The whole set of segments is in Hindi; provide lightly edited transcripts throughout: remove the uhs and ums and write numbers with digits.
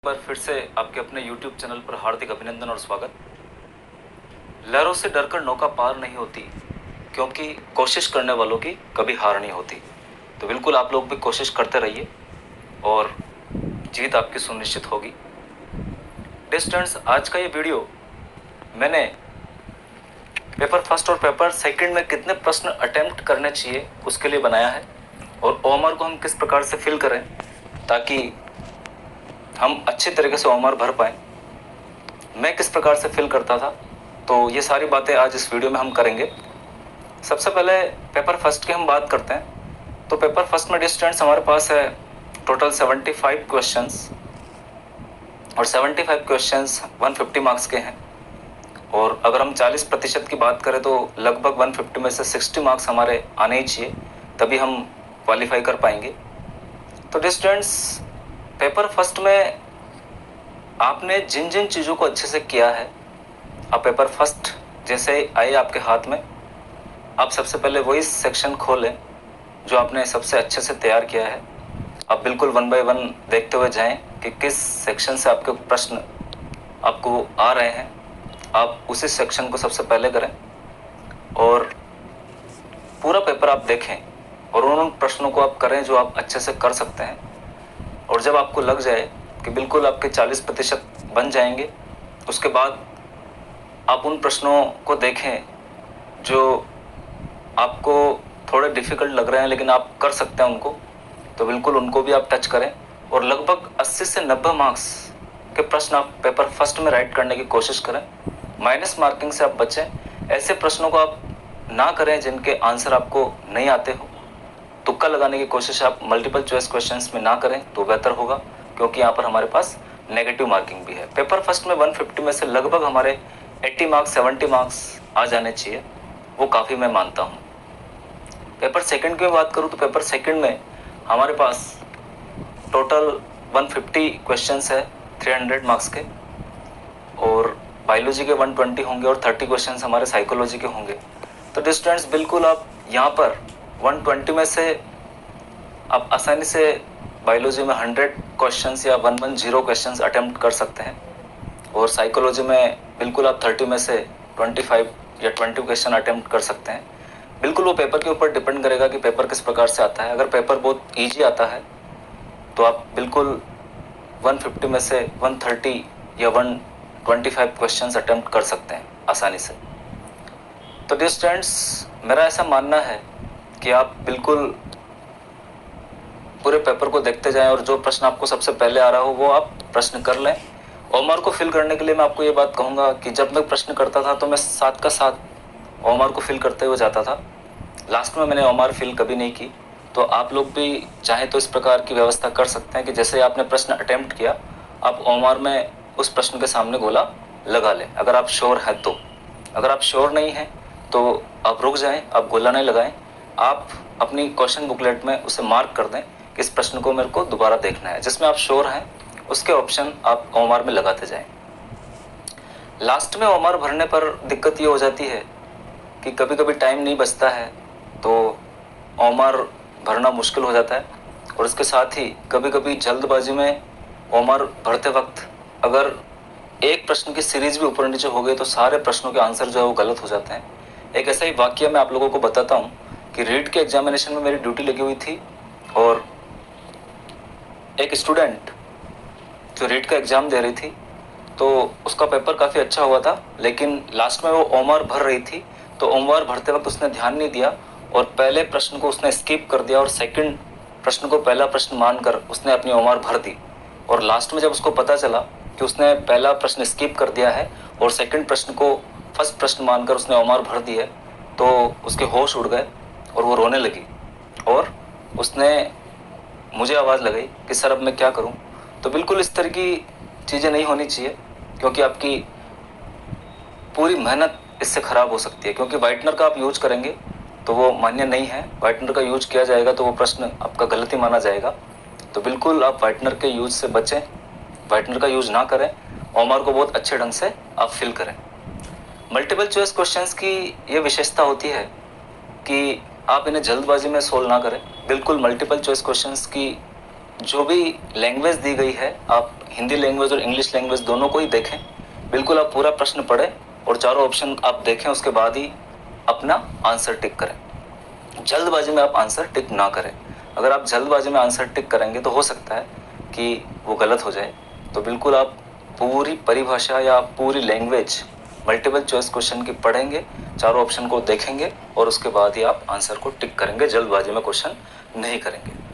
बार फिर से आपके अपने YouTube चैनल पर हार्दिक अभिनंदन और स्वागत। लहरों से डरकर नौका पार नहीं होती, क्योंकि कोशिश करने वालों की कभी हार नहीं होती। तो बिल्कुल आप लोग भी कोशिश करते रहिए और जीत आपकी सुनिश्चित होगी। डिस्टेंस, आज का ये वीडियो मैंने पेपर फर्स्ट और पेपर सेकंड में कितने प्रश्न अटेम्प्ट करने चाहिए उसके लिए बनाया है, और ओएमआर को हम किस प्रकार से फिल करें ताकि हम अच्छी तरीके से ओएमआर भर पाएँ, मैं किस प्रकार से फिल करता था। तो ये सारी बातें आज इस वीडियो में हम करेंगे। सबसे पहले पेपर फर्स्ट की हम बात करते हैं। तो पेपर फर्स्ट में डिस्टेंस हमारे पास है टोटल 75 क्वेश्चंस, और 75 क्वेश्चंस 150 मार्क्स के हैं। और अगर हम 40% की बात करें तो लगभग 150 में से 60 मार्क्स हमारे आने ही चाहिए, तभी हम क्वालिफाई कर पाएंगे। तो डिस्टेंस, पेपर फर्स्ट में आपने जिन जिन चीज़ों को अच्छे से किया है, आप पेपर फर्स्ट जैसे आए आपके हाथ में, आप सबसे पहले वही सेक्शन खोलें जो आपने सबसे अच्छे से तैयार किया है। आप बिल्कुल 1 बाय 1 देखते हुए जाएं कि किस सेक्शन से आपके प्रश्न आपको आ रहे हैं। आप उसी सेक्शन को सबसे पहले करें और पूरा पेपर आप देखें और उन प्रश्नों को आप करें जो आप अच्छे से कर सकते हैं। और जब आपको लग जाए कि बिल्कुल आपके 40% बन जाएंगे, उसके बाद आप उन प्रश्नों को देखें जो आपको थोड़े डिफ़िकल्ट लग रहे हैं लेकिन आप कर सकते हैं उनको, तो बिल्कुल उनको भी आप टच करें। और लगभग 80 से 90 मार्क्स के प्रश्न आप पेपर फर्स्ट में राइट करने की कोशिश करें। माइनस मार्किंग से आप बचें। ऐसे प्रश्नों को आप ना करें जिनके आंसर आपको नहीं आते हो। तुक्का लगाने की कोशिश आप मल्टीपल चॉइस क्वेश्चंस में ना करें तो बेहतर होगा, क्योंकि यहाँ पर हमारे पास नेगेटिव मार्किंग भी है। पेपर फर्स्ट में 150 में से लगभग हमारे 80 मार्क्स 70 मार्क्स आ जाने चाहिए, वो काफ़ी मैं मानता हूँ। पेपर सेकंड की बात करूँ तो पेपर सेकंड में हमारे पास टोटल 150 क्वेश्चंस है 300 मार्क्स के, और बायोलॉजी के 120 होंगे और 30 क्वेश्चंस हमारे साइकोलॉजी के होंगे। तो डिस्टेंस, बिल्कुल आप यहाँ पर 120 में से आप आसानी से बायोलॉजी में 100 क्वेश्चंस या 110 क्वेश्चंस अटेम्प्ट कर सकते हैं, और साइकोलॉजी में बिल्कुल आप 30 में से 25 या 20 क्वेश्चन अटेम्प्ट कर सकते हैं। बिल्कुल वो पेपर के ऊपर डिपेंड करेगा कि पेपर किस प्रकार से आता है। अगर पेपर बहुत ईजी आता है तो आप बिल्कुल 150 में से 130 या 125 क्वेश्चंस अटेम्प्ट कर सकते हैं आसानी से। तो डियर स्टूडेंट्स, मेरा ऐसा मानना है कि आप बिल्कुल पूरे पेपर को देखते जाएं और जो प्रश्न आपको सबसे पहले आ रहा हो वो आप प्रश्न कर लें। ओएमआर को फिल करने के लिए मैं आपको ये बात कहूँगा कि जब मैं प्रश्न करता था तो मैं साथ का साथ ओएमआर को फिल करते हुए जाता था। लास्ट में मैंने ओएमआर फिल कभी नहीं की। तो आप लोग भी चाहें तो इस प्रकार की व्यवस्था कर सकते हैं कि जैसे आपने प्रश्न अटेम्प्ट किया, आप ओएमआर में उस प्रश्न के सामने गोला लगा लें, अगर आप श्योर हैं तो। अगर आप श्योर नहीं हैं तो आप रुक जाएं, आप गोला नहीं लगाएं। आप अपनी क्वेश्चन बुकलेट में उसे मार्क कर दें कि इस प्रश्न को मेरे को दोबारा देखना है। जिसमें आप श्योर हैं उसके ऑप्शन आप ओएमआर में लगाते जाएं। लास्ट में ओएमआर भरने पर दिक्कत ये हो जाती है कि कभी कभी टाइम नहीं बचता है, तो ओएमआर भरना मुश्किल हो जाता है। और इसके साथ ही कभी कभी जल्दबाजी में ओएमआर भरते वक्त अगर एक प्रश्न की सीरीज भी ऊपर नीचे हो गई तो सारे प्रश्नों के आंसर जो है वो गलत हो जाते हैं। एक ऐसा ही वाकया मैं आप लोगों को बताता हूँ कि रीट के एग्जामिनेशन में मेरी ड्यूटी लगी हुई थी, और एक स्टूडेंट जो रीट का एग्ज़ाम दे रही थी तो उसका पेपर काफ़ी अच्छा हुआ था, लेकिन लास्ट में वो ओएमआर भर रही थी। तो ओएमआर भरते वक्त उसने ध्यान नहीं दिया और पहले प्रश्न को उसने स्किप कर दिया और सेकंड प्रश्न को पहला प्रश्न मानकर उसने अपनी ओएमआर भर दी। और लास्ट में जब उसको पता चला कि उसने पहला प्रश्न स्किप कर दिया है और सेकंड प्रश्न को फर्स्ट प्रश्न मानकर उसने ओएमआर भर दी है, तो उसके होश उड़ गए और वो रोने लगी। और उसने मुझे आवाज़ लगाई कि सर अब मैं क्या करूं। तो बिल्कुल इस तरह की चीज़ें नहीं होनी चाहिए, क्योंकि आपकी पूरी मेहनत इससे ख़राब हो सकती है। क्योंकि वाइटनर का आप यूज करेंगे तो वो मान्य नहीं है, वाइटनर का यूज किया जाएगा तो वो प्रश्न आपका गलत ही माना जाएगा। तो बिल्कुल आप वाइटनर के यूज से बचें, वाइटनर का यूज ना करें, ओएमआर को बहुत अच्छे ढंग से आप फिल करें। मल्टीपल चॉइस क्वेश्चंस की ये विशेषता होती है कि आप इन्हें जल्दबाजी में सोल्व ना करें। बिल्कुल मल्टीपल चॉइस क्वेश्चंस की जो भी लैंग्वेज दी गई है, आप हिंदी लैंग्वेज और इंग्लिश लैंग्वेज दोनों को ही देखें। बिल्कुल आप पूरा प्रश्न पढ़ें और चारों ऑप्शन आप देखें, उसके बाद ही अपना आंसर टिक करें। जल्दबाजी में आप आंसर टिक ना करें। अगर आप जल्दबाजी में आंसर टिक करेंगे तो हो सकता है कि वो गलत हो जाए। तो बिल्कुल आप पूरी परिभाषा या पूरी लैंग्वेज मल्टीपल चॉइस क्वेश्चन की पढ़ेंगे, चारों ऑप्शन को देखेंगे और उसके बाद ही आप आंसर को टिक करेंगे। जल्दबाजी में क्वेश्चन नहीं करेंगे।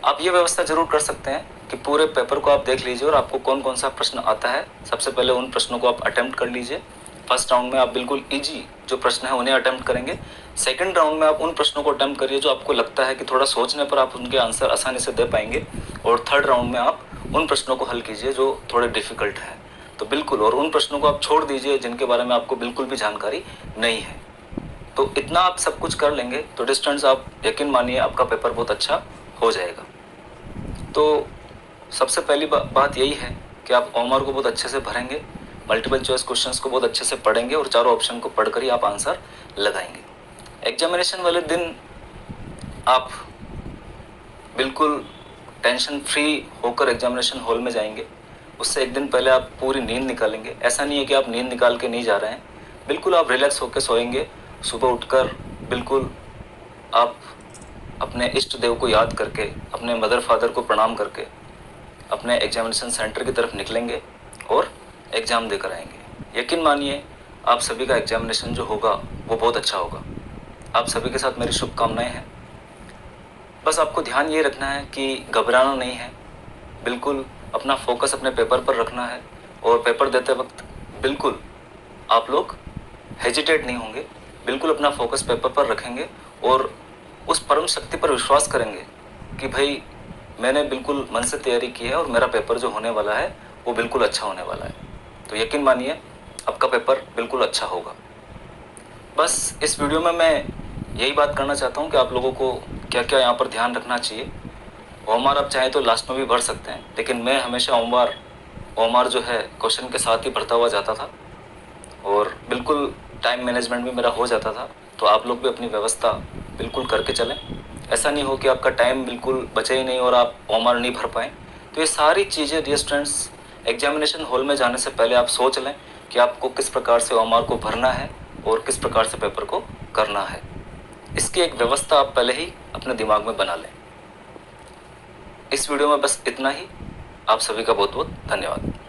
आप ये व्यवस्था जरूर कर सकते हैं कि पूरे पेपर को आप देख लीजिए और आपको कौन कौन सा प्रश्न आता है, सबसे पहले उन प्रश्नों को आप अटेम्प्ट कर लीजिए। फर्स्ट राउंड में आप बिल्कुल इजी जो प्रश्न है उन्हें अटेम्प्ट करेंगे। सेकंड राउंड में आप उन प्रश्नों को अटेम्प्ट करिए जो आपको लगता है कि थोड़ा सोचने पर आप उनके आंसर आसानी से दे पाएंगे। और थर्ड राउंड में आप उन प्रश्नों को हल कीजिए जो थोड़े डिफिकल्ट हैं। तो बिल्कुल, और उन प्रश्नों को आप छोड़ दीजिए जिनके बारे में आपको बिल्कुल भी जानकारी नहीं है। तो इतना आप सब कुछ कर लेंगे तो डिस्टेंस, आप यकीन मानिए आपका पेपर बहुत अच्छा हो जाएगा। तो सबसे पहली बात यही है कि आप ओमआर को बहुत अच्छे से भरेंगे, मल्टीपल चॉइस क्वेश्चंस को बहुत अच्छे से पढ़ेंगे और चारों ऑप्शन को पढ़कर ही आप आंसर लगाएंगे। एग्जामिनेशन वाले दिन आप बिल्कुल टेंशन फ्री होकर एग्जामिनेशन हॉल में जाएंगे। उससे एक दिन पहले आप पूरी नींद निकालेंगे। ऐसा नहीं है कि आप नींद निकाल के नहीं जा रहे हैं, बिल्कुल आप रिलैक्स होकर सोएंगे। सुबह उठकर बिल्कुल आप अपने इष्ट देव को याद करके, अपने मदर फादर को प्रणाम करके अपने एग्जामिनेशन सेंटर की तरफ निकलेंगे और एग्ज़ाम देकर आएंगे। यकीन मानिए आप सभी का एग्जामिनेशन जो होगा वो बहुत अच्छा होगा। आप सभी के साथ मेरी शुभकामनाएं हैं। बस आपको ध्यान ये रखना है कि घबराना नहीं है, बिल्कुल अपना फोकस अपने पेपर पर रखना है और पेपर देते वक्त बिल्कुल आप लोग हेजिटेट नहीं होंगे। बिल्कुल अपना फोकस पेपर पर रखेंगे और उस परम शक्ति पर विश्वास करेंगे कि भाई मैंने बिल्कुल मन से तैयारी की है और मेरा पेपर जो होने वाला है वो बिल्कुल अच्छा होने वाला है। तो यकीन मानिए आपका पेपर बिल्कुल अच्छा होगा। बस इस वीडियो में मैं यही बात करना चाहता हूँ कि आप लोगों को क्या क्या यहाँ पर ध्यान रखना चाहिए। ओमआर आप चाहें तो लास्ट में भी भर सकते हैं, लेकिन मैं हमेशा ओमआर जो है क्वेश्चन के साथ ही भरता हुआ जाता था और बिल्कुल टाइम मैनेजमेंट भी मेरा हो जाता था। तो आप लोग भी अपनी व्यवस्था बिल्कुल करके चलें। ऐसा नहीं हो कि आपका टाइम बिल्कुल बचे ही नहीं और आप ओमआर नहीं भर पाएँ। तो ये सारी चीज़ें डियर स्टूडेंट्स, एग्जामिनेशन हॉल में जाने से पहले आप सोच लें कि आपको किस प्रकार से ओमआर को भरना है और किस प्रकार से पेपर को करना है। इसकी एक व्यवस्था आप पहले ही अपने दिमाग में बना लें। इस वीडियो में बस इतना ही। आप सभी का बहुत बहुत धन्यवाद।